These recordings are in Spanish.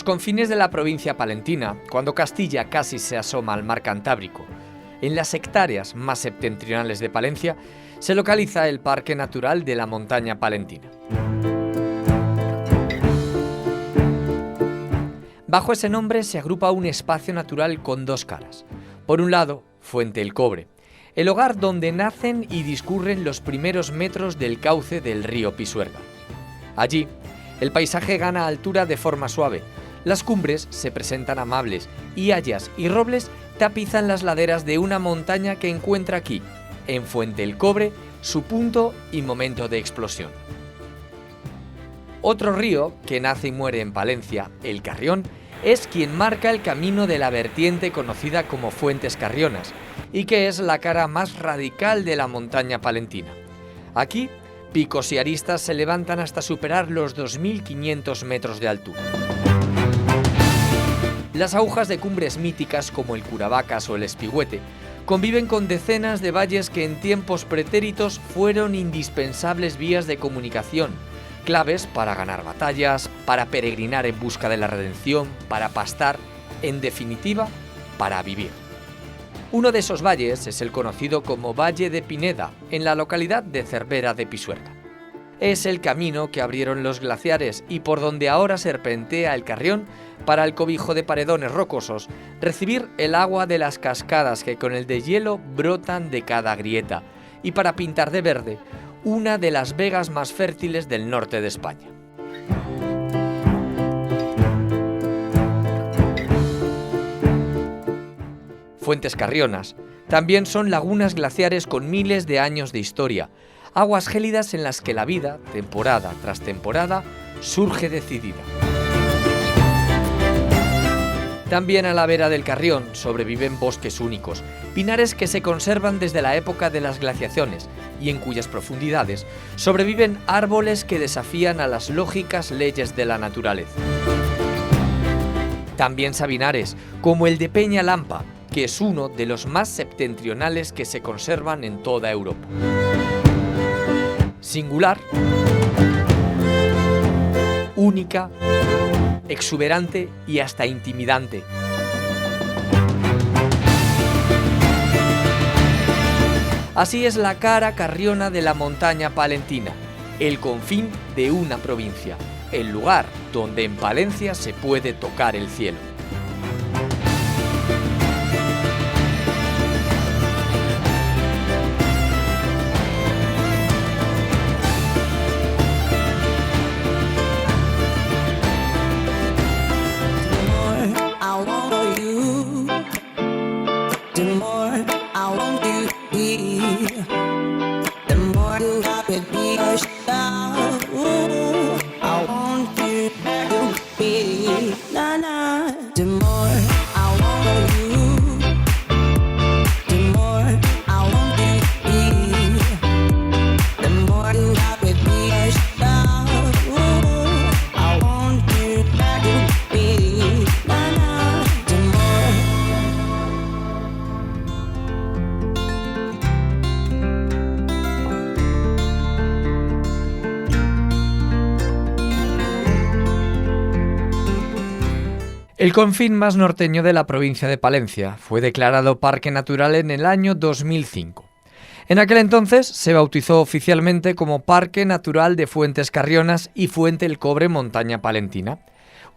los confines de la provincia palentina, cuando Castilla casi se asoma al mar Cantábrico, en las hectáreas más septentrionales de Palencia, se localiza el Parque Natural de la Montaña Palentina. Bajo ese nombre se agrupa un espacio natural con dos caras. Por un lado, Fuente el Cobre, el hogar donde nacen y discurren los primeros metros del cauce del río Pisuerga. Allí, el paisaje gana altura de forma suave, las cumbres se presentan amables y hayas y robles tapizan las laderas de una montaña que encuentra aquí, en Fuente el Cobre, su punto y momento de explosión. Otro río que nace y muere en Palencia, el Carrión, es quien marca el camino de la vertiente conocida como Fuentes Carrionas y que es la cara más radical de la montaña palentina. Aquí, picos y aristas se levantan hasta superar los 2.500 metros de altura. Las agujas de cumbres míticas como el Curavacas o el Espigüete conviven con decenas de valles que en tiempos pretéritos fueron indispensables vías de comunicación, claves para ganar batallas, para peregrinar en busca de la redención, para pastar, en definitiva, para vivir. Uno de esos valles es el conocido como Valle de Pineda, en la localidad de Cervera de Pisuerga. Es el camino que abrieron los glaciares y por donde ahora serpentea el Carrión para el cobijo de paredones rocosos, recibir el agua de las cascadas que con el deshielo brotan de cada grieta y para pintar de verde una de las vegas más fértiles del norte de España. Fuentes Carrionas también son lagunas glaciares con miles de años de historia, aguas gélidas en las que la vida, temporada tras temporada, surge decidida. También a la vera del Carrión sobreviven bosques únicos, pinares que se conservan desde la época de las glaciaciones y en cuyas profundidades sobreviven árboles que desafían a las lógicas leyes de la naturaleza. También sabinares, como el de Peña Lampa, que es uno de los más septentrionales que se conservan en toda Europa. Singular, única, exuberante y hasta intimidante. Así es la cara carriona de la montaña palentina, el confín de una provincia, el lugar donde en Palencia se puede tocar el cielo. El confín más norteño de la provincia de Palencia fue declarado Parque Natural en el año 2005. En aquel entonces se bautizó oficialmente como Parque Natural de Fuentes Carrionas y Fuente el Cobre Montaña Palentina,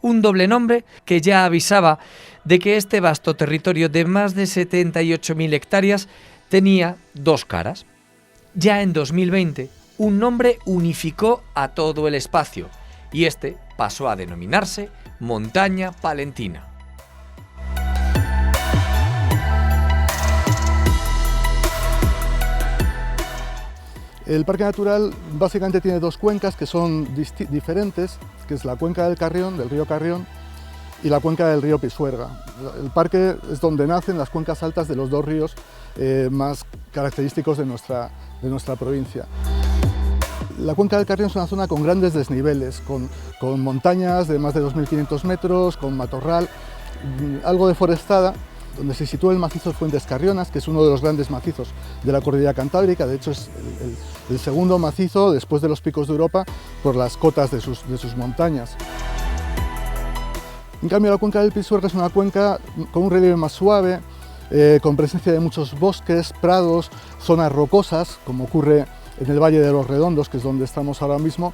un doble nombre que ya avisaba de que este vasto territorio de más de 78.000 hectáreas tenía dos caras. Ya en 2020, un nombre unificó a todo el espacio y este pasó a denominarse Montaña Palentina. El Parque Natural básicamente tiene dos cuencas que son diferentes, que es la cuenca del Carrión, del río Carrión, y la cuenca del río Pisuerga. El parque es donde nacen las cuencas altas de los dos ríos más característicos de nuestra provincia. La cuenca del Carrión es una zona con grandes desniveles, con montañas de más de 2.500 metros, con matorral, algo deforestada, donde se sitúa el macizo Fuentes Carrionas, que es uno de los grandes macizos de la cordillera cantábrica. De hecho, es el segundo macizo después de los Picos de Europa por las cotas de sus montañas. En cambio, la cuenca del Pisuerga es una cuenca con un relieve más suave, con presencia de muchos bosques, prados, zonas rocosas, como ocurre en el Valle de los Redondos, que es donde estamos ahora mismo,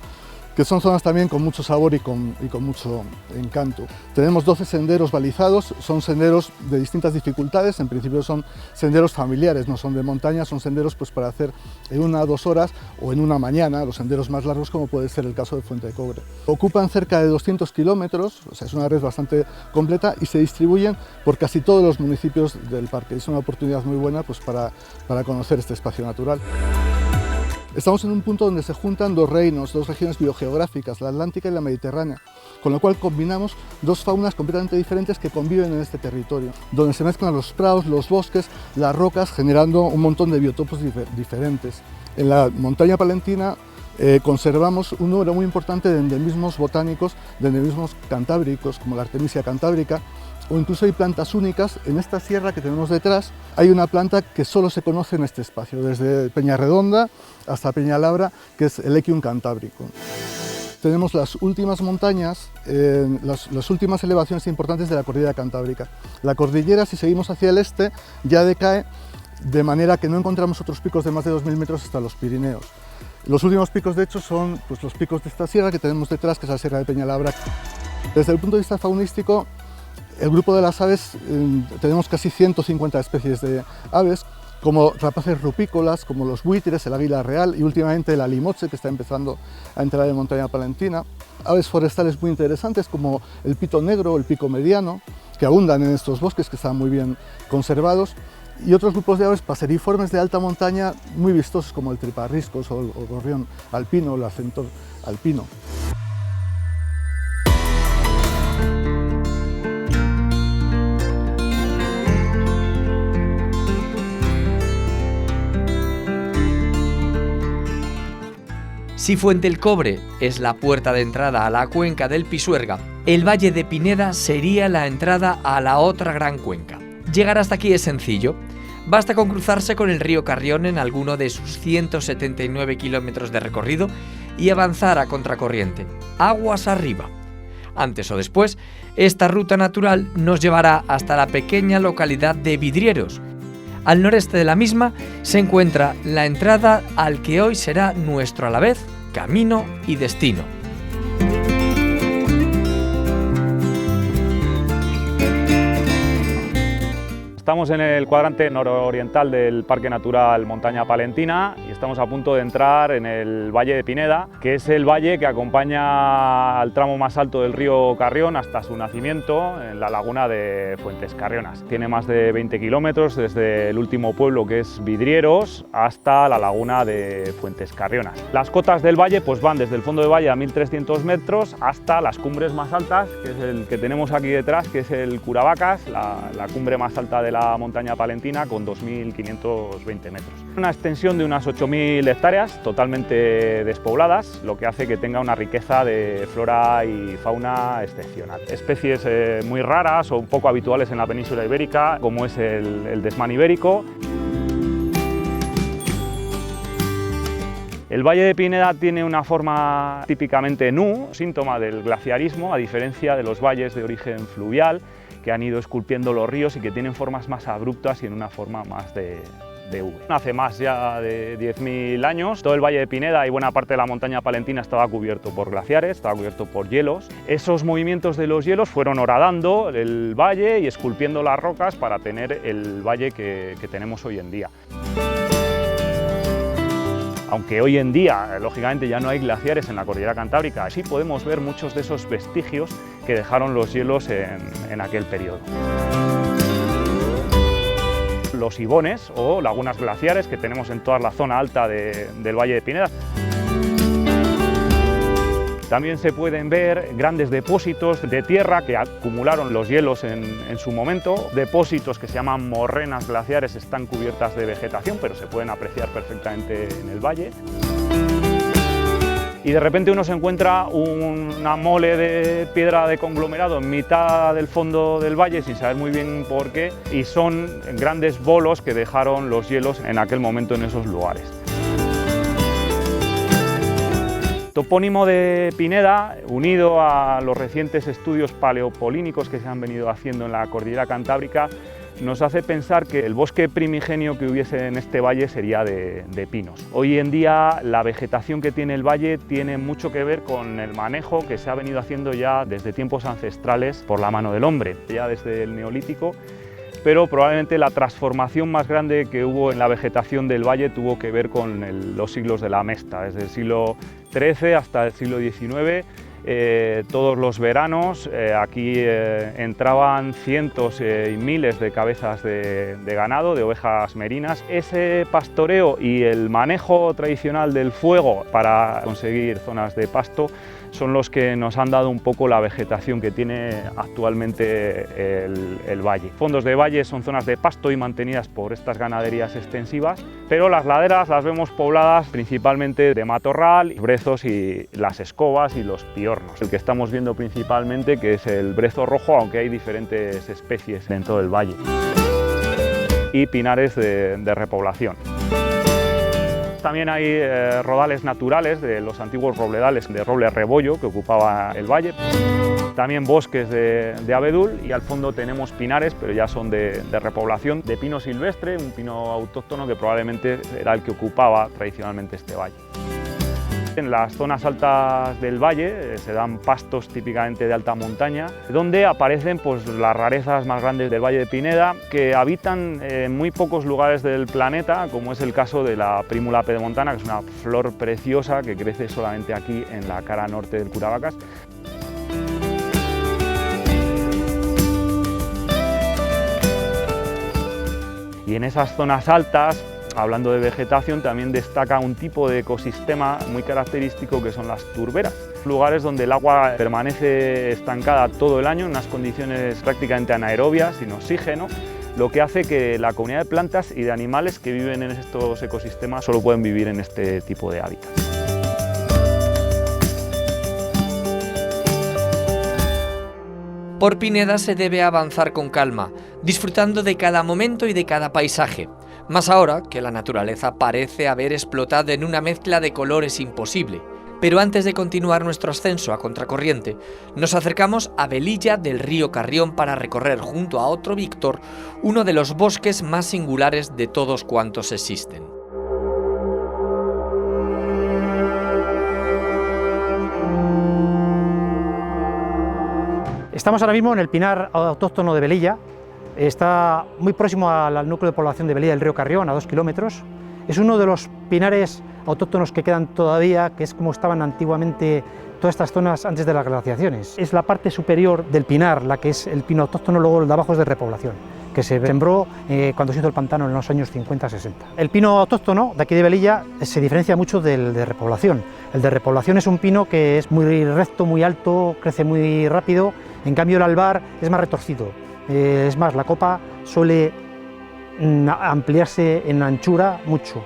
que son zonas también con mucho sabor y con mucho encanto. Tenemos 12 senderos balizados, son senderos de distintas dificultades, en principio son senderos familiares, no son de montaña, son senderos pues, para hacer en 1 o 2 horas o en una mañana, los senderos más largos como puede ser el caso de Fuente de Cobre. Ocupan cerca de 200 kilómetros, o sea, es una red bastante completa y se distribuyen por casi todos los municipios del parque. Es una oportunidad muy buena pues, para conocer este espacio natural. Estamos en un punto donde se juntan 2 reinos, 2 regiones biogeográficas, la Atlántica y la Mediterránea, con lo cual combinamos 2 faunas completamente diferentes que conviven en este territorio, donde se mezclan los prados, los bosques, las rocas, generando un montón de biotopos diferentes. En la montaña palentina conservamos un número muy importante de endemismos botánicos, de endemismos cantábricos, como la Artemisia cantábrica, o incluso hay plantas únicas. En esta sierra que tenemos detrás hay una planta que solo se conoce en este espacio, desde Peñarredonda hasta Peñalabra, que es el Equium cantábrico. Tenemos las últimas montañas, las últimas elevaciones importantes de la cordillera cantábrica. La cordillera, si seguimos hacia el este, ya decae, de manera que no encontramos otros picos de más de 2000 metros hasta los Pirineos. Los últimos picos, de hecho, son pues, los picos de esta sierra que tenemos detrás, que es la Sierra de Peñalabra. Desde el punto de vista faunístico, el grupo de las aves, tenemos casi 150 especies de aves, como rapaces rupícolas, como los buitres, el águila real y últimamente la limoche, que está empezando a entrar en montaña palentina. Aves forestales muy interesantes como el pito negro o el pico mediano, que abundan en estos bosques que están muy bien conservados. Y otros grupos de aves paseriformes de alta montaña muy vistosos como el triparriscos o el gorrión alpino o el acentor alpino. Si Fuente el Cobre es la puerta de entrada a la cuenca del Pisuerga, el Valle de Pineda sería la entrada a la otra gran cuenca. Llegar hasta aquí es sencillo. Basta con cruzarse con el río Carrión en alguno de sus 179 kilómetros de recorrido y avanzar a contracorriente, aguas arriba. Antes o después, esta ruta natural nos llevará hasta la pequeña localidad de Vidrieros. Al noreste de la misma se encuentra la entrada al que hoy será nuestro a la vez camino y destino. Estamos en el cuadrante nororiental del Parque Natural Montaña Palentina y estamos a punto de entrar en el Valle de Pineda, que es el valle que acompaña al tramo más alto del río Carrión hasta su nacimiento en la laguna de Fuentes Carrionas. Tiene más de 20 kilómetros desde el último pueblo, que es Vidrieros, hasta la laguna de Fuentes Carrionas. Las cotas del valle pues van desde el fondo del valle a 1300 metros hasta las cumbres más altas, que es el que tenemos aquí detrás, que es el Curavacas, la cumbre más alta de la montaña palentina, con 2.520 metros. Una extensión de unas 8.000 hectáreas totalmente despobladas, lo que hace que tenga una riqueza de flora y fauna excepcional. Especies muy raras o un poco habituales en la península ibérica, como es el desmán ibérico. El Valle de Pineda tiene una forma típicamente nu, síntoma del glaciarismo, a diferencia de los valles de origen fluvial, que han ido esculpiendo los ríos y que tienen formas más abruptas y en una forma más de V. Hace más ya de 10.000 años, todo el Valle de Pineda y buena parte de la montaña palentina estaba cubierto por glaciares, estaba cubierto por hielos. Esos movimientos de los hielos fueron horadando el valle y esculpiendo las rocas para tener el valle que tenemos hoy en día. Aunque hoy en día, lógicamente, ya no hay glaciares en la cordillera cantábrica, sí podemos ver muchos de esos vestigios que dejaron los hielos en aquel periodo. Los ibones o lagunas glaciares que tenemos en toda la zona alta del Valle de Pineda. También se pueden ver grandes depósitos de tierra que acumularon los hielos en su momento. Depósitos que se llaman morrenas glaciares, están cubiertas de vegetación, pero se pueden apreciar perfectamente en el valle. Y de repente uno se encuentra una mole de piedra de conglomerado en mitad del fondo del valle sin saber muy bien por qué, y son grandes bolos que dejaron los hielos en aquel momento en esos lugares. Topónimo de Pineda, unido a los recientes estudios paleopolínicos que se han venido haciendo en la cordillera cantábrica, nos hace pensar que el bosque primigenio que hubiese en este valle sería de pinos. Hoy en día la vegetación que tiene el valle tiene mucho que ver con el manejo que se ha venido haciendo ya desde tiempos ancestrales por la mano del hombre, ya desde el Neolítico, pero probablemente la transformación más grande que hubo en la vegetación del valle tuvo que ver con los siglos de la Mesta, desde el siglo XIII hasta el siglo XIX. Todos los veranos aquí entraban cientos y miles de cabezas de ganado, de ovejas merinas. Ese pastoreo y el manejo tradicional del fuego para conseguir zonas de pasto son los que nos han dado un poco la vegetación que tiene actualmente el valle. Fondos de valle son zonas de pasto y mantenidas por estas ganaderías extensivas, pero las laderas las vemos pobladas principalmente de matorral, brezos y las escobas y los piornos. El que estamos viendo principalmente que es el brezo rojo, aunque hay diferentes especies dentro del valle, y pinares de repoblación. También hay rodales naturales de los antiguos robledales de roble rebollo que ocupaba el valle. También bosques de abedul y al fondo tenemos pinares, pero ya son de repoblación, de pino silvestre, un pino autóctono que probablemente era el que ocupaba tradicionalmente este valle. En las zonas altas del valle se dan pastos típicamente de alta montaña, donde aparecen pues, las rarezas más grandes del Valle de Pineda, que habitan en muy pocos lugares del planeta, como es el caso de la Primula pedemontana, que es una flor preciosa que crece solamente aquí en la cara norte del Curavacas. Y en esas zonas altas, hablando de vegetación, también destaca un tipo de ecosistema muy característico que son las turberas, lugares donde el agua permanece estancada todo el año en unas condiciones prácticamente anaerobias, sin oxígeno, lo que hace que la comunidad de plantas y de animales que viven en estos ecosistemas solo pueden vivir en este tipo de hábitats. Por Pineda se debe avanzar con calma, disfrutando de cada momento y de cada paisaje, más ahora que la naturaleza parece haber explotado en una mezcla de colores imposible. Pero antes de continuar nuestro ascenso a contracorriente, nos acercamos a Velilla del río Carrión para recorrer junto a otro Víctor uno de los bosques más singulares de todos cuantos existen. Estamos ahora mismo en el pinar autóctono de Velilla. Está muy próximo al núcleo de población de Velilla del río Carrión, a 2 kilómetros. Es uno de los pinares autóctonos que quedan todavía, que es como estaban antiguamente todas estas zonas antes de las glaciaciones. Es la parte superior del pinar, la que es el pino autóctono, luego el de abajo es de repoblación, que se sembró cuando se hizo el pantano en los años 50-60. El pino autóctono de aquí de Velilla se diferencia mucho del de repoblación. El de repoblación es un pino que es muy recto, muy alto, crece muy rápido, en cambio el albar es más retorcido. Es más, la copa suele ampliarse en anchura mucho.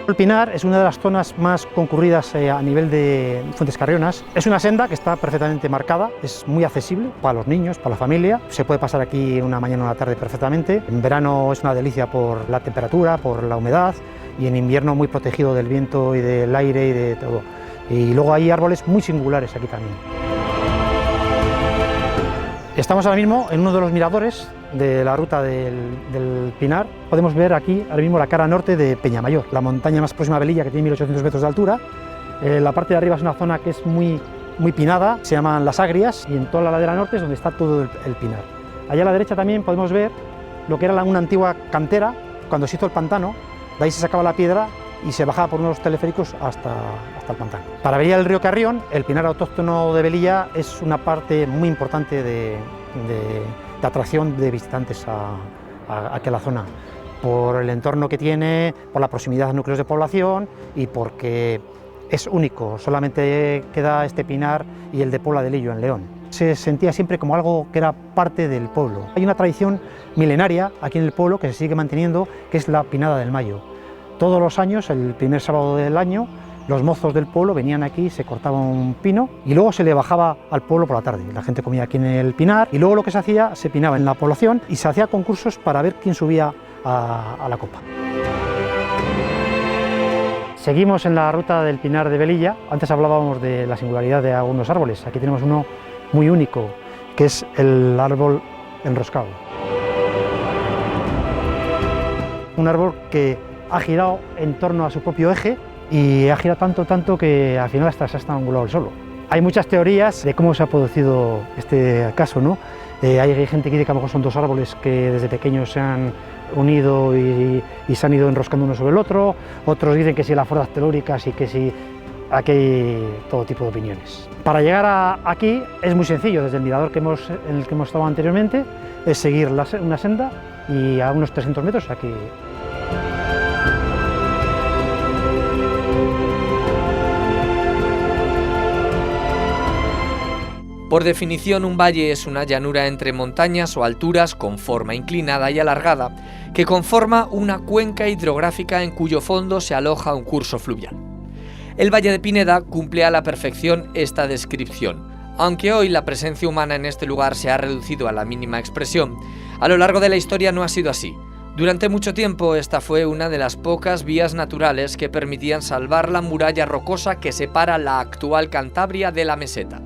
El pinar es una de las zonas más concurridas a nivel de Fuentes Carrionas. Es una senda que está perfectamente marcada, es muy accesible para los niños, para la familia. Se puede pasar aquí una mañana o una tarde perfectamente. En verano es una delicia por la temperatura, por la humedad, y en invierno muy protegido del viento y del aire y de todo. Y luego hay árboles muy singulares aquí también. Estamos ahora mismo en uno de los miradores de la ruta del Pinar. Podemos ver aquí ahora mismo la cara norte de Peñamayor, la montaña más próxima a Velilla, que tiene 1800 metros de altura. La parte de arriba es una zona que es muy pinada, se llaman Las Agrias, y en toda la ladera norte es donde está todo el Pinar. Allá a la derecha también podemos ver lo que era una antigua cantera. Cuando se hizo el pantano, de ahí se sacaba la piedra y se bajaba por unos teleféricos hasta el pantano. Para Velilla del río Carrión, el pinar autóctono de Velilla es una parte muy importante de atracción de visitantes aquí a la zona, por el entorno que tiene, por la proximidad a núcleos de población y porque es único. Solamente queda este pinar y el de Pola de Lillo en León. Se sentía siempre como algo que era parte del pueblo. Hay una tradición milenaria aquí en el pueblo que se sigue manteniendo, que es la Pinada del Mayo. Todos los años, el primer sábado del año, los mozos del pueblo venían aquí, se cortaba un pino y luego se le bajaba al pueblo por la tarde. La gente comía aquí en el pinar y luego lo que se hacía, se pinaba en la población y se hacía concursos para ver quién subía a la copa. Seguimos en la ruta del Pinar de Velilla. Antes hablábamos de la singularidad de algunos árboles. Aquí tenemos uno muy único, que es el árbol enroscado. Un árbol que ha girado en torno a su propio eje y ha girado tanto que al final hasta se ha estrangulado solo. Hay muchas teorías de cómo se ha producido este caso, ¿no? Hay gente que dice que a lo mejor son dos árboles que desde pequeños se han unido y se han ido enroscando uno sobre el otro. Otros dicen que si las fuerzas telúricas y que si... Aquí hay todo tipo de opiniones. Para llegar aquí es muy sencillo, desde el mirador en el que hemos estado anteriormente, es seguir una senda y a unos 300 metros aquí. Por definición, un valle es una llanura entre montañas o alturas con forma inclinada y alargada que conforma una cuenca hidrográfica en cuyo fondo se aloja un curso fluvial. El Valle de Pineda cumple a la perfección esta descripción. Aunque hoy la presencia humana en este lugar se ha reducido a la mínima expresión, a lo largo de la historia no ha sido así. Durante mucho tiempo esta fue una de las pocas vías naturales que permitían salvar la muralla rocosa que separa la actual Cantabria de la meseta.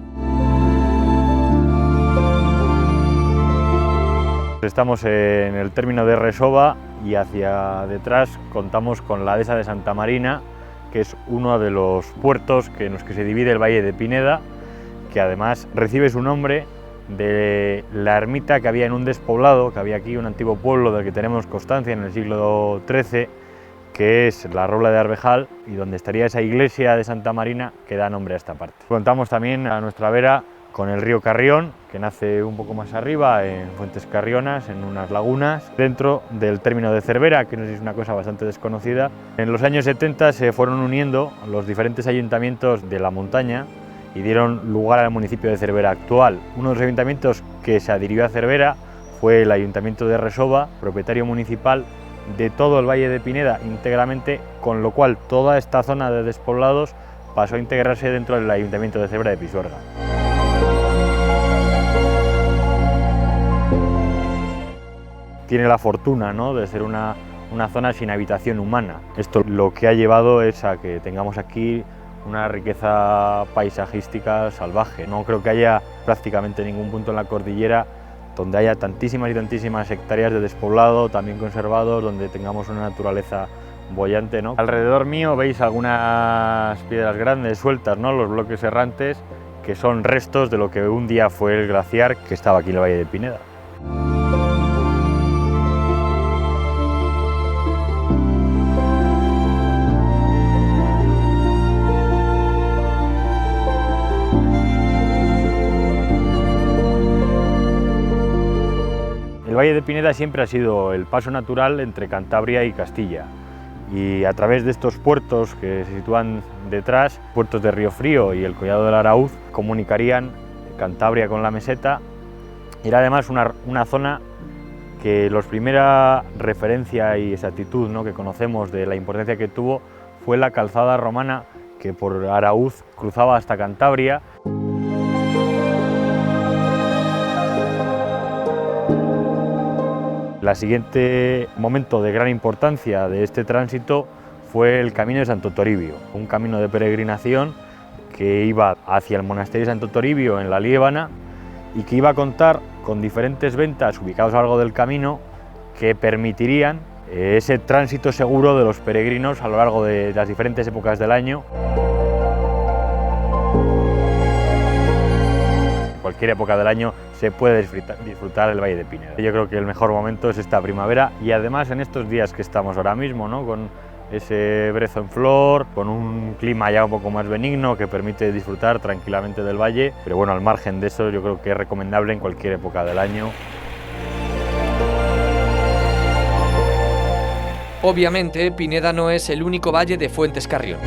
Estamos en el término de Resova y hacia detrás contamos con la dehesa de Santa Marina, que es uno de los puertos en los que se divide el Valle de Pineda, que además recibe su nombre de la ermita que había en un despoblado, que había aquí un antiguo pueblo del que tenemos constancia en el siglo XIII, que es la Robla de Arbejal, y donde estaría esa iglesia de Santa Marina que da nombre a esta parte. Contamos también a nuestra vera con el río Carrión, que nace un poco más arriba en Fuentes Carrionas, en unas lagunas, dentro del término de Cervera, que no sé si es una cosa bastante desconocida. En los años 70 se fueron uniendo los diferentes ayuntamientos de la montaña y dieron lugar al municipio de Cervera actual. Uno de los ayuntamientos que se adhirió a Cervera fue el Ayuntamiento de Resova, propietario municipal de todo el Valle de Pineda íntegramente, con lo cual toda esta zona de despoblados pasó a integrarse dentro del Ayuntamiento de Cervera de Pisuerga. Tiene la fortuna, ¿no?, de ser una zona sin habitación humana. Esto lo que ha llevado es a que tengamos aquí una riqueza paisajística salvaje. No creo que haya prácticamente ningún punto en la cordillera donde haya tantísimas y tantísimas hectáreas de despoblado, también conservados, donde tengamos una naturaleza boyante, ¿no? Alrededor mío veis algunas piedras grandes sueltas, ¿no?, los bloques errantes, que son restos de lo que un día fue el glaciar que estaba aquí en el Valle de Pineda. El Valle de Pineda siempre ha sido el paso natural entre Cantabria y Castilla, y a través de estos puertos que se sitúan detrás, puertos de Río Frío y el Collado del Araúz, comunicarían Cantabria con la meseta. Era además una zona que la primera referencia y exactitud, ¿no?, que conocemos de la importancia que tuvo fue la calzada romana que por Araúz cruzaba hasta Cantabria. El siguiente momento de gran importancia de este tránsito fue el Camino de Santo Toribio, un camino de peregrinación que iba hacia el monasterio de Santo Toribio en la Liébana y que iba a contar con diferentes ventas ubicados a lo largo del camino que permitirían ese tránsito seguro de los peregrinos a lo largo de las diferentes épocas del año. En cualquier época del año se puede disfrutar el Valle de Pineda. Yo creo que el mejor momento es esta primavera y además en estos días que estamos ahora mismo, ¿no?, con ese brezo en flor, con un clima ya un poco más benigno que permite disfrutar tranquilamente del valle, pero bueno, al margen de eso yo creo que es recomendable en cualquier época del año. Obviamente, Pineda no es el único valle de Fuentes Carrión.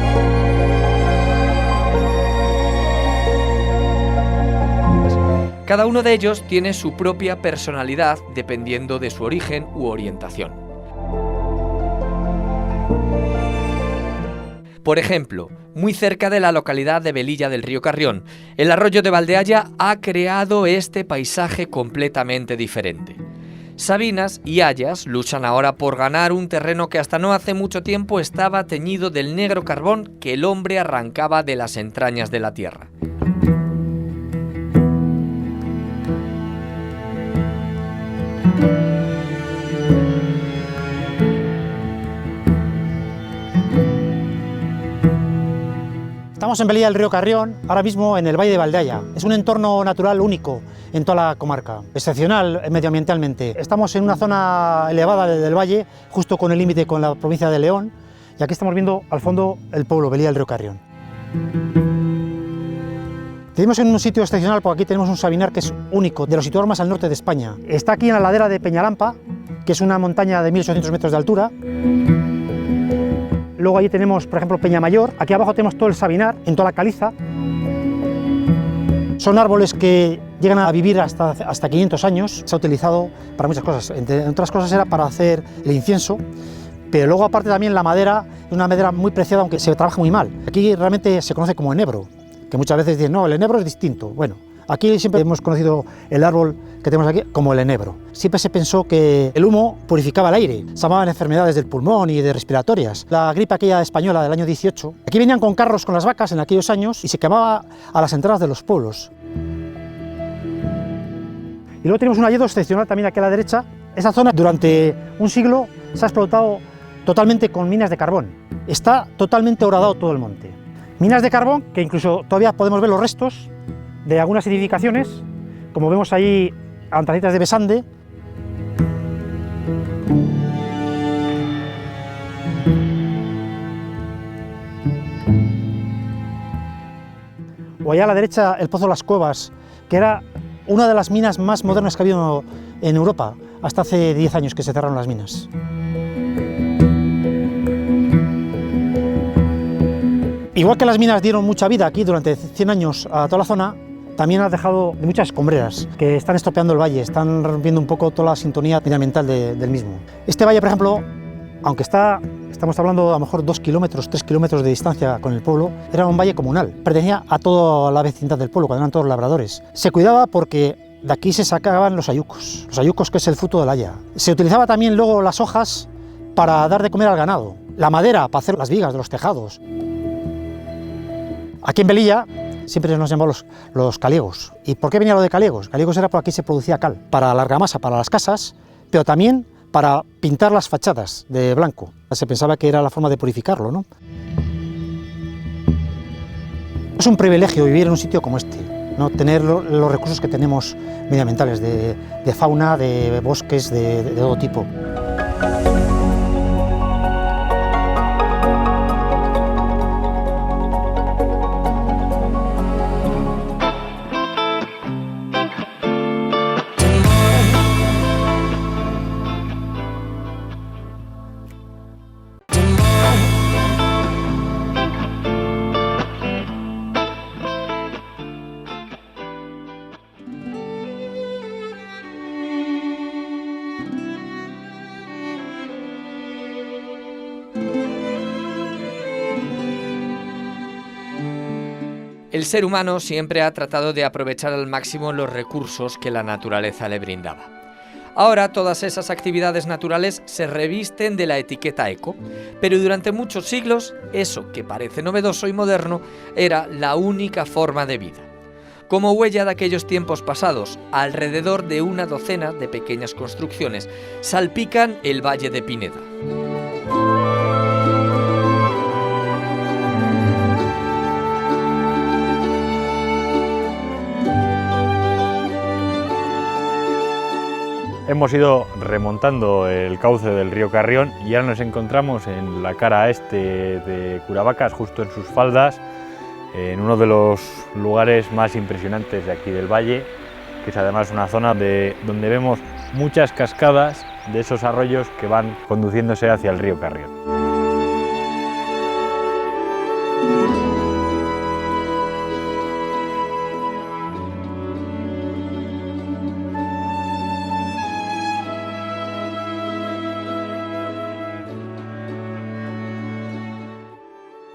Cada uno de ellos tiene su propia personalidad dependiendo de su origen u orientación. Por ejemplo, muy cerca de la localidad de Velilla del Río Carrión, el arroyo de Valdealla ha creado este paisaje completamente diferente. Sabinas y hayas luchan ahora por ganar un terreno que hasta no hace mucho tiempo estaba teñido del negro carbón que el hombre arrancaba de las entrañas de la tierra. Estamos en Velilla del Río Carrión, ahora mismo en el Valle de Valdeaya. Es un entorno natural único en toda la comarca, excepcional medioambientalmente. Estamos en una zona elevada del valle, justo con el límite con la provincia de León, y aquí estamos viendo al fondo el pueblo, Velilla del Río Carrión. Vivimos en un sitio excepcional porque aquí tenemos un sabinar que es único, de los situados más al norte de España. Está aquí en la ladera de Peñalampa, que es una montaña de 1800 metros de altura. Luego allí tenemos, por ejemplo, Peñamayor. Aquí abajo tenemos todo el sabinar, en toda la caliza. Son árboles que llegan a vivir hasta 500 años. Se ha utilizado para muchas cosas. Entre otras cosas era para hacer el incienso, pero luego aparte también la madera, es una madera muy preciada, aunque se trabaja muy mal. Aquí realmente se conoce como enebro, que muchas veces dicen, no, el enebro es distinto. Bueno, aquí siempre hemos conocido el árbol que tenemos aquí como el enebro. Siempre se pensó que el humo purificaba el aire, salvaban enfermedades del pulmón y de respiratorias. La gripe aquella española del año 18, aquí venían con carros con las vacas en aquellos años y se quemaba a las entradas de los pueblos. Y luego tenemos un hayedo excepcional también aquí a la derecha. Esta zona durante un siglo se ha explotado totalmente con minas de carbón. Está totalmente horadado todo el monte. Minas de carbón que incluso todavía podemos ver los restos de algunas edificaciones, como vemos ahí a Antacitas de Besande. O allá a la derecha el Pozo Las Cuevas, que era una de las minas más modernas que ha habido en Europa, hasta hace 10 años que se cerraron las minas. Igual que las minas dieron mucha vida aquí durante 100 años a toda la zona, también ha dejado muchas escombreras que están estropeando el valle, están rompiendo un poco toda la sintonía medioambiental del mismo. Este valle, por ejemplo, aunque estamos hablando a lo mejor 2 kilómetros, 3 kilómetros de distancia con el pueblo, era un valle comunal, pertenecía a toda la vecindad del pueblo, cuando eran todos labradores. Se cuidaba porque de aquí se sacaban los ayucos que es el fruto del haya. Se utilizaba también luego las hojas para dar de comer al ganado, la madera para hacer las vigas de los tejados. Aquí en Velilla siempre nos llamamos los caliegos. ¿Y por qué venía lo de caliegos? Caliegos era porque aquí se producía cal, para la argamasa, para las casas, pero también para pintar las fachadas de blanco. Se pensaba que era la forma de purificarlo, ¿no? Es un privilegio vivir en un sitio como este, ¿no? Tener los recursos que tenemos medioambientales, de fauna, de bosques, de todo tipo. El ser humano siempre ha tratado de aprovechar al máximo los recursos que la naturaleza le brindaba. Ahora todas esas actividades naturales se revisten de la etiqueta eco, pero durante muchos siglos eso que parece novedoso y moderno era la única forma de vida. Como huella de aquellos tiempos pasados, alrededor de una docena de pequeñas construcciones salpican el Valle de Pineda. Hemos ido remontando el cauce del río Carrión y ahora nos encontramos en la cara este de Curavacas, justo en sus faldas, en uno de los lugares más impresionantes de aquí del valle, que es además una zona donde vemos muchas cascadas de esos arroyos que van conduciéndose hacia el río Carrión.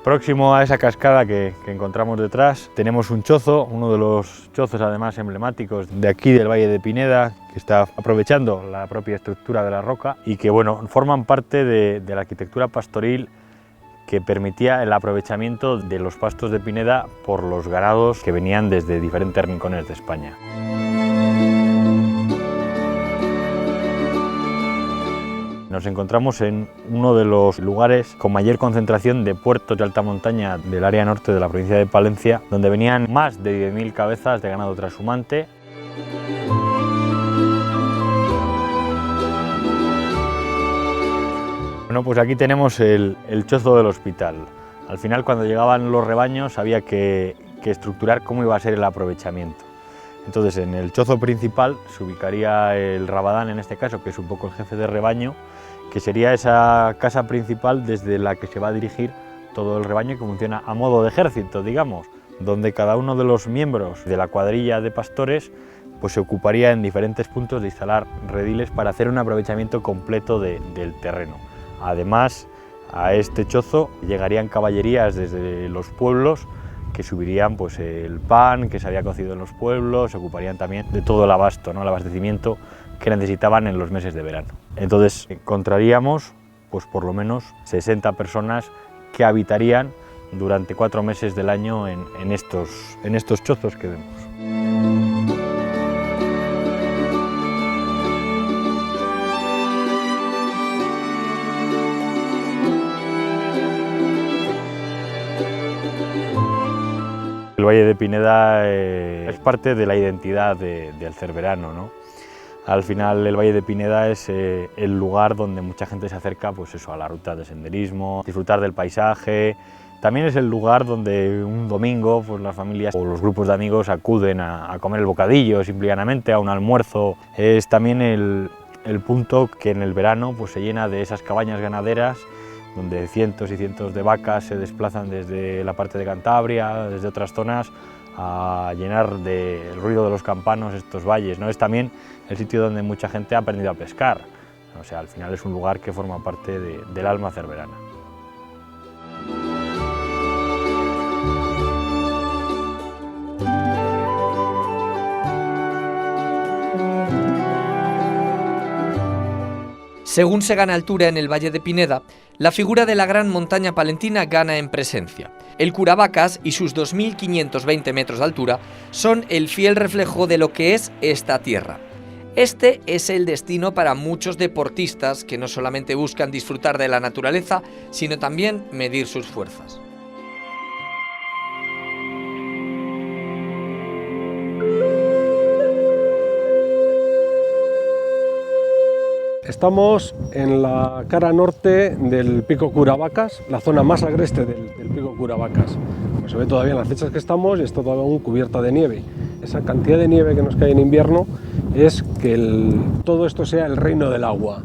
Próximo a esa cascada que encontramos detrás tenemos un chozo, uno de los chozos además emblemáticos de aquí del Valle de Pineda, que está aprovechando la propia estructura de la roca y que bueno, forman parte de la arquitectura pastoril que permitía el aprovechamiento de los pastos de Pineda por los ganados que venían desde diferentes rincones de España. Nos encontramos en uno de los lugares con mayor concentración de puertos de alta montaña del área norte de la provincia de Palencia, donde venían más de 10.000 cabezas de ganado trashumante. Bueno, pues aquí tenemos el chozo del hospital. Al final, cuando llegaban los rebaños, había que estructurar cómo iba a ser el aprovechamiento. Entonces, en el chozo principal se ubicaría el rabadán, en este caso, que es un poco el jefe de rebaño, que sería esa casa principal desde la que se va a dirigir todo el rebaño, que funciona a modo de ejército, digamos, donde cada uno de los miembros de la cuadrilla de pastores pues se ocuparía en diferentes puntos de instalar rediles para hacer un aprovechamiento completo del terreno. Además, a este chozo llegarían caballerías desde los pueblos que subirían pues, el pan que se había cocido en los pueblos, se ocuparían también de todo el abasto, ¿no? El abastecimiento que necesitaban en los meses de verano. Entonces encontraríamos pues, por lo menos 60 personas que habitarían durante 4 meses del año en estos chozos que vemos. El Valle de Pineda es parte de la identidad del cerverano, ¿no? Al final el Valle de Pineda es el lugar donde mucha gente se acerca pues eso, a la ruta de senderismo, disfrutar del paisaje. También es el lugar donde un domingo pues, las familias o los grupos de amigos acuden a comer el bocadillo, simplemente a un almuerzo. Es también el punto que en el verano pues, se llena de esas cabañas ganaderas donde cientos y cientos de vacas se desplazan desde la parte de Cantabria, desde otras zonas, a llenar del ruido de los campanos estos valles, ¿no? Es también el sitio donde mucha gente ha aprendido a pescar, o sea, al final es un lugar que forma parte del alma cerverana. Según se gana altura en el Valle de Pineda, la figura de la gran montaña palentina gana en presencia. El Curavacas y sus 2.520 metros de altura son el fiel reflejo de lo que es esta tierra. Este es el destino para muchos deportistas que no solamente buscan disfrutar de la naturaleza, sino también medir sus fuerzas. Estamos en la cara norte del Pico Curavacas, la zona más agreste del Pico Curavacas. Como se ve todavía en las fechas que estamos, y está todavía aún cubierta de nieve. Esa cantidad de nieve que nos cae en invierno es que todo esto sea el reino del agua.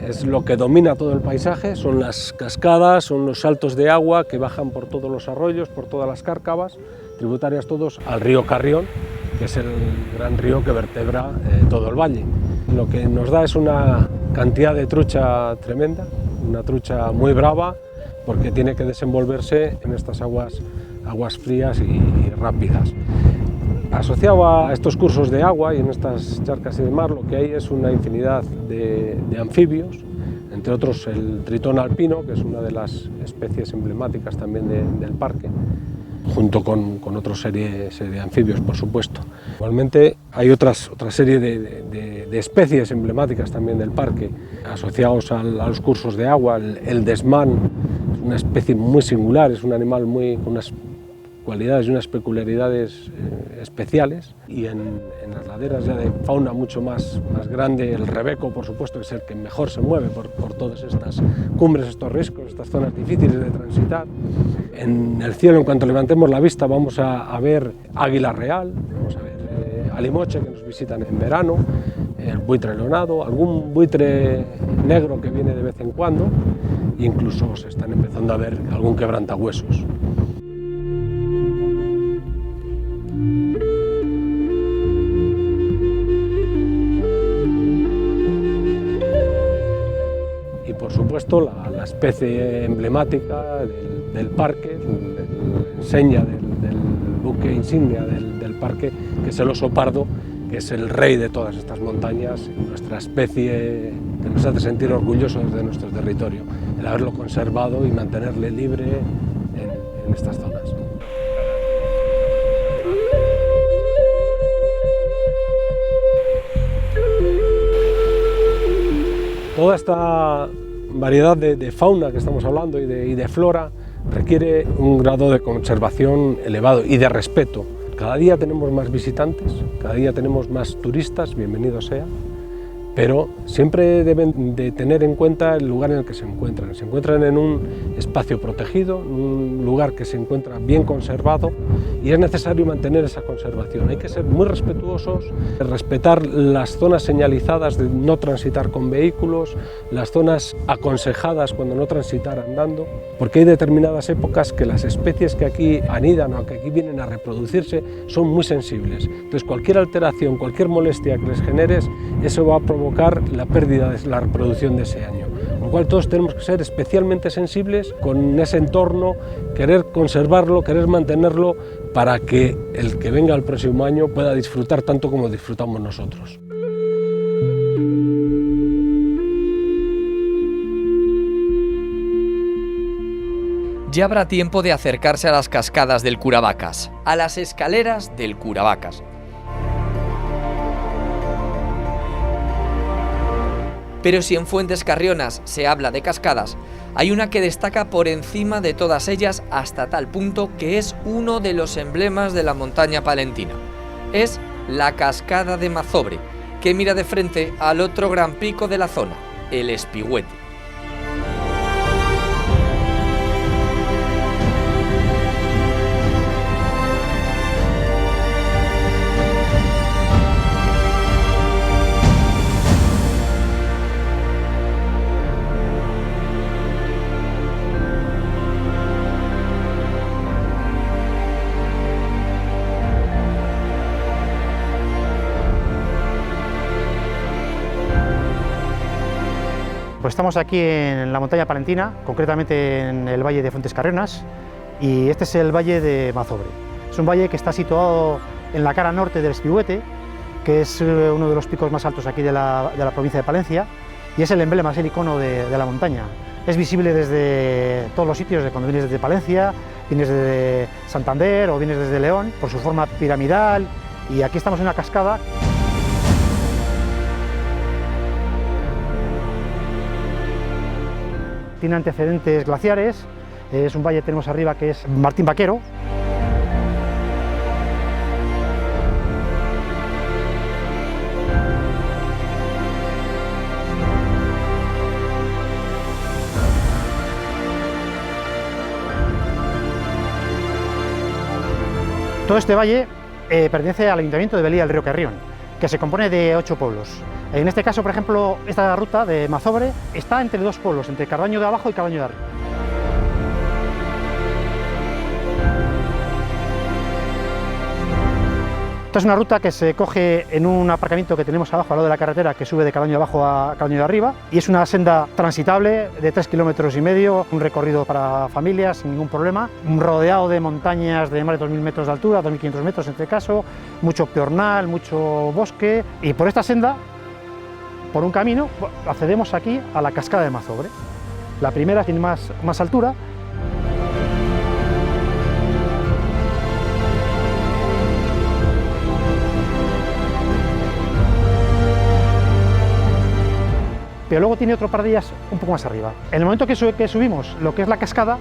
Es lo que domina todo el paisaje, son las cascadas, son los saltos de agua que bajan por todos los arroyos, por todas las cárcavas, tributarias todos al río Carrión, que es el gran río que vertebra todo el valle. Lo que nos da es una cantidad de trucha tremenda, una trucha muy brava, porque tiene que desenvolverse en estas aguas frías y rápidas. Asociado a estos cursos de agua y en estas charcas y de mar, lo que hay es una infinidad de anfibios, entre otros el tritón alpino, que es una de las especies emblemáticas también del parque, junto con otra serie de anfibios, por supuesto. Igualmente hay otra serie de especies emblemáticas también del parque, asociados a los cursos de agua. El desmán es una especie muy singular, es un animal con unas cualidades y unas peculiaridades especiales, y en las laderas ya de fauna mucho más grande, el rebeco, por supuesto, que es el que mejor se mueve por todas estas cumbres, estos riscos, estas zonas difíciles de transitar. En el cielo, en cuanto levantemos la vista, vamos a ver águila real, vamos a ver alimoche, que nos visitan en verano, el buitre leonado, algún buitre negro que viene de vez en cuando, e incluso se están empezando a ver algún quebrantahuesos. Y por supuesto la especie emblemática del parque, seña del buque insignia del parque, que es el oso pardo, que es el rey de todas estas montañas, nuestra especie que nos hace sentir orgullosos de nuestro territorio, el haberlo conservado y mantenerle libre en estas zonas. Toda esta variedad de fauna que estamos hablando y de flora requiere un grado de conservación elevado y de respeto. Cada día tenemos más visitantes, cada día tenemos más turistas, bienvenidos sea, pero siempre deben de tener en cuenta el lugar en el que se encuentran. Se encuentran en un espacio protegido, en un lugar que se encuentra bien conservado y es necesario mantener esa conservación. Hay que ser muy respetuosos, respetar las zonas señalizadas de no transitar con vehículos, las zonas aconsejadas cuando no transitar andando, porque hay determinadas épocas que las especies que aquí anidan o que aquí vienen a reproducirse son muy sensibles. Entonces cualquier alteración, cualquier molestia que les generes, eso va a provocar la pérdida de la reproducción de ese año. Con lo cual todos tenemos que ser especialmente sensibles con ese entorno, querer conservarlo, querer mantenerlo para que el que venga el próximo año pueda disfrutar tanto como disfrutamos nosotros. Ya habrá tiempo de acercarse a las cascadas del Curavacas, a las escaleras del Curavacas. Pero si en Fuentes Carrionas se habla de cascadas, hay una que destaca por encima de todas ellas hasta tal punto que es uno de los emblemas de la montaña palentina. Es la Cascada de Mazobre, que mira de frente al otro gran pico de la zona, el Espigüete. Pues estamos aquí en la montaña palentina, concretamente en el valle de Fuentes Carrionas, y este es el valle de Mazobre. Es un valle que está situado en la cara norte del Espigüete, que es uno de los picos más altos aquí de la provincia de Palencia, y es el emblema, es el icono de la montaña. Es visible desde todos los sitios, de cuando vienes desde Palencia, vienes desde Santander o vienes desde León, por su forma piramidal, y aquí estamos en una cascada. Tiene antecedentes glaciares, es un valle, tenemos arriba que es Martín Vaquero. Todo este valle pertenece al Ayuntamiento de Belía del Río Carrión, que se compone de 8 pueblos. En este caso, por ejemplo, esta ruta de Mazobre está entre 2 pueblos, entre Cardaño de abajo y Cardaño de arriba. Esta es una ruta que se coge en un aparcamiento que tenemos abajo al lado de la carretera que sube de Cardaño de abajo a Cardaño de arriba, y es una senda transitable de 3,5 kilómetros, un recorrido para familias sin ningún problema, rodeado de montañas de más de 2.000 metros de altura, 2.500 metros en este caso, mucho piornal, mucho bosque, y por esta senda, por un camino, accedemos aquí a la cascada de Mazobre. La primera tiene más altura. Pero luego tiene otro par de ellas un poco más arriba. En el momento que subimos lo que es la cascada,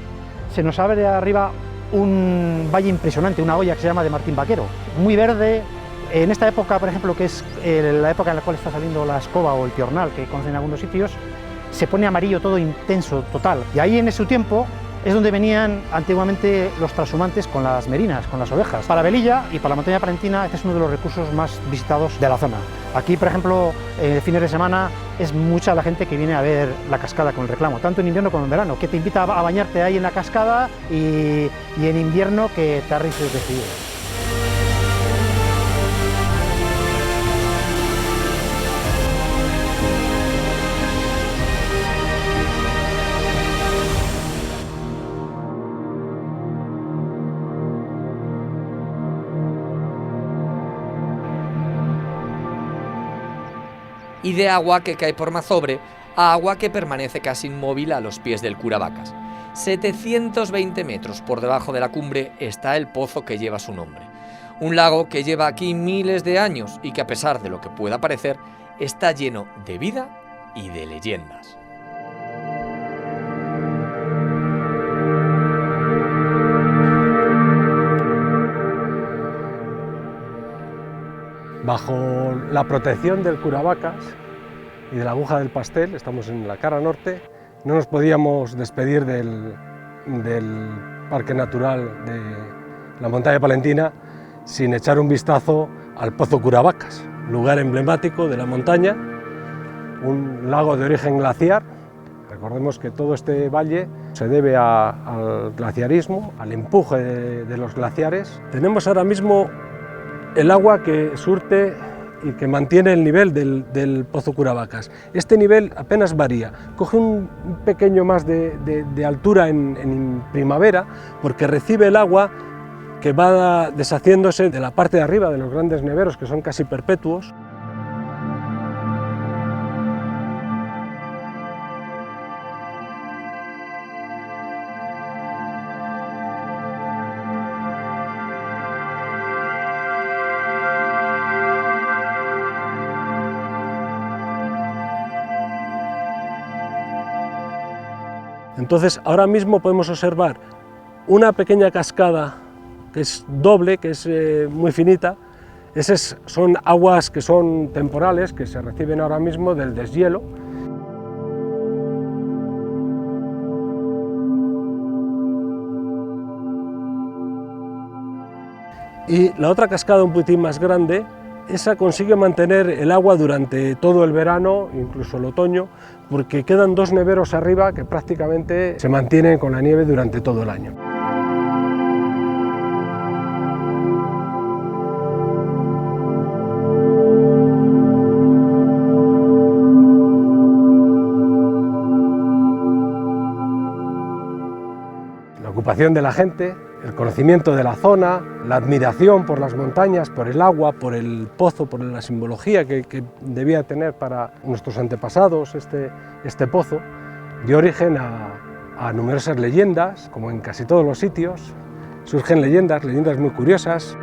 se nos abre de arriba un valle impresionante, una olla que se llama de Martín Vaquero, muy verde. En esta época, por ejemplo, que es la época en la cual está saliendo la escoba o el piornal, que conocen en algunos sitios, se pone amarillo todo intenso, total. Y ahí en ese tiempo es donde venían antiguamente los trashumantes con las merinas, con las ovejas. Para Velilla y para la montaña palentina, este es uno de los recursos más visitados de la zona. Aquí, por ejemplo, fines de semana es mucha la gente que viene a ver la cascada con el reclamo, tanto en invierno como en verano, que te invita a bañarte ahí en la cascada y en invierno que te arriesgues de frío. y de agua que cae por Mazobre a agua que permanece casi inmóvil a los pies del Curavacas. 720 metros por debajo de la cumbre está el pozo que lleva su nombre. Un lago que lleva aquí miles de años y que, a pesar de lo que pueda parecer, está lleno de vida y de leyendas. Bajo la protección del Curavacas y de la Aguja del Pastel, estamos en la cara norte, no nos podíamos despedir del Parque Natural de la Montaña Palentina sin echar un vistazo al Pozo Curavacas, lugar emblemático de la montaña, un lago de origen glaciar. Recordemos que todo este valle se debe al glaciarismo, al empuje de los glaciares. Tenemos ahora mismo el agua que surte y que mantiene el nivel del Pozo Curavacas. Este nivel apenas varía, coge un pequeño más de altura en primavera porque recibe el agua que va deshaciéndose de la parte de arriba de los grandes neveros, que son casi perpetuos. Entonces, ahora mismo podemos observar una pequeña cascada que es doble, que es muy finita. Esas son aguas que son temporales, que se reciben ahora mismo del deshielo. Y la otra cascada, un poquitín más grande, esa consigue mantener el agua durante todo el verano, incluso el otoño, porque quedan dos neveros arriba que prácticamente se mantienen con la nieve durante todo el año. La ocupación de la gente, el conocimiento de la zona, la admiración por las montañas, por el agua, por el pozo, por la simbología que debía tener para nuestros antepasados este pozo, dio origen a numerosas leyendas, como en casi todos los sitios. Surgen leyendas muy curiosas.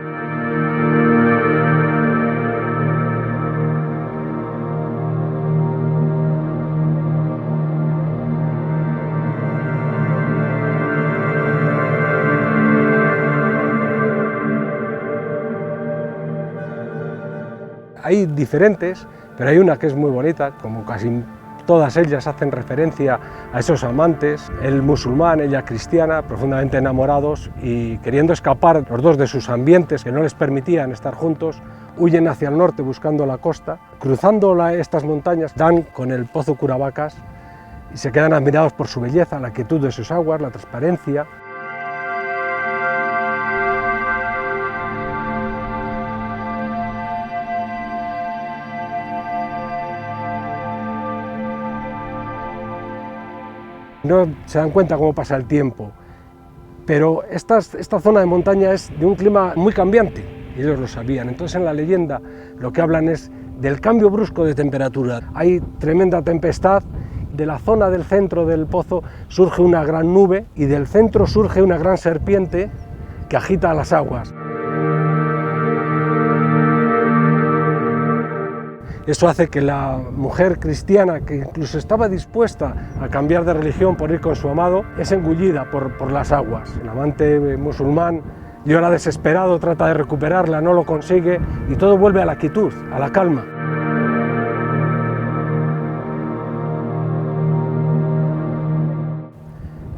Hay diferentes, pero hay una que es muy bonita, como casi todas ellas hacen referencia a esos amantes, el musulmán, ella cristiana, profundamente enamorados y queriendo escapar los dos de sus ambientes que no les permitían estar juntos, huyen hacia el norte buscando la costa, cruzando estas montañas, dan con el Pozo Curavacas y se quedan admirados por su belleza, la quietud de sus aguas, la transparencia. No se dan cuenta cómo pasa el tiempo, pero esta zona de montaña es de un clima muy cambiante, y ellos lo sabían. Entonces en la leyenda lo que hablan es del cambio brusco de temperatura. Hay tremenda tempestad, de la zona del centro del pozo surge una gran nube y del centro surge una gran serpiente que agita las aguas. Eso hace que la mujer cristiana, que incluso estaba dispuesta a cambiar de religión por ir con su amado, es engullida por las aguas. El amante musulmán llora desesperado, trata de recuperarla, no lo consigue y todo vuelve a la quietud, a la calma.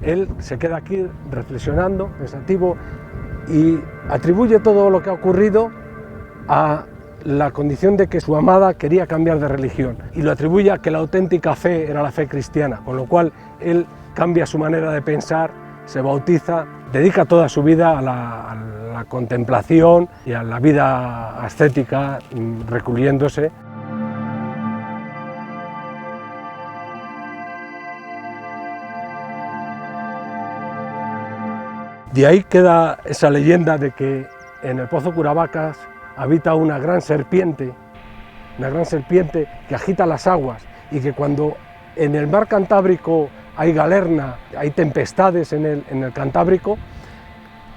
Él se queda aquí reflexionando, pensativo, y atribuye todo lo que ha ocurrido a la condición de que su amada quería cambiar de religión y lo atribuye a que la auténtica fe era la fe cristiana, con lo cual él cambia su manera de pensar, se bautiza, dedica toda su vida a la contemplación y a la vida ascética, recluyéndose. De ahí queda esa leyenda de que en el Pozo Curavacas habita una gran serpiente una gran serpiente que agita las aguas y que cuando en el mar Cantábrico hay galerna, hay tempestades en el Cantábrico,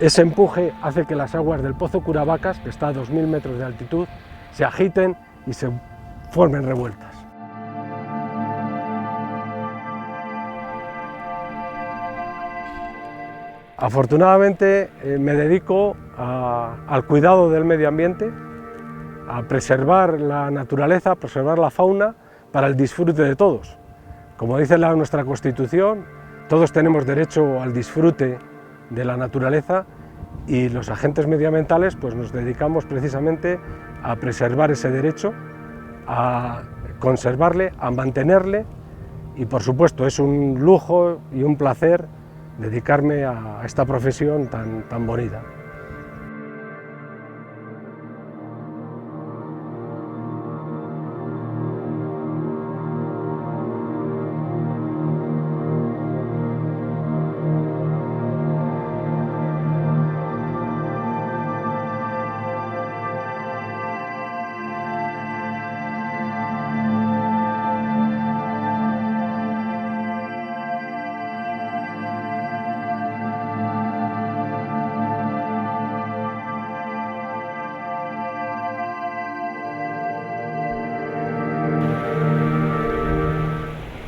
ese empuje hace que las aguas del Pozo Curavacas, que está a 2000 metros de altitud, se agiten y se formen revueltas. Afortunadamente me dedico al cuidado del medio ambiente, a preservar la naturaleza, a preservar la fauna para el disfrute de todos. Como dice nuestra Constitución, todos tenemos derecho al disfrute de la naturaleza y los agentes medioambientales pues nos dedicamos precisamente a preservar ese derecho, a conservarle, a mantenerle y por supuesto es un lujo y un placer dedicarme a esta profesión tan bonita.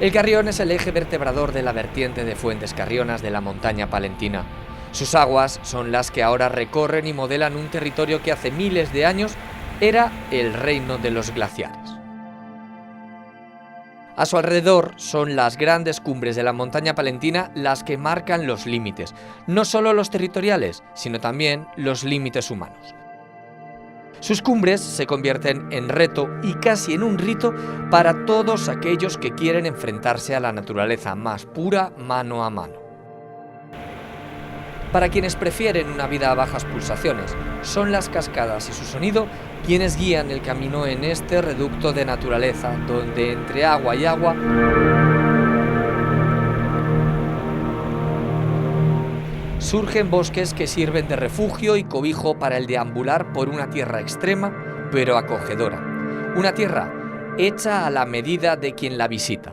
El Carrión es el eje vertebrador de la vertiente de Fuentes Carrionas de la montaña palentina. Sus aguas son las que ahora recorren y modelan un territorio que hace miles de años era el reino de los glaciares. A su alrededor son las grandes cumbres de la montaña palentina las que marcan los límites, no solo los territoriales, sino también los límites humanos. Sus cumbres se convierten en reto y casi en un rito para todos aquellos que quieren enfrentarse a la naturaleza más pura mano a mano. Para quienes prefieren una vida a bajas pulsaciones, son las cascadas y su sonido quienes guían el camino en este reducto de naturaleza, donde entre agua y agua surgen bosques que sirven de refugio y cobijo para el deambular por una tierra extrema, pero acogedora. Una tierra hecha a la medida de quien la visita.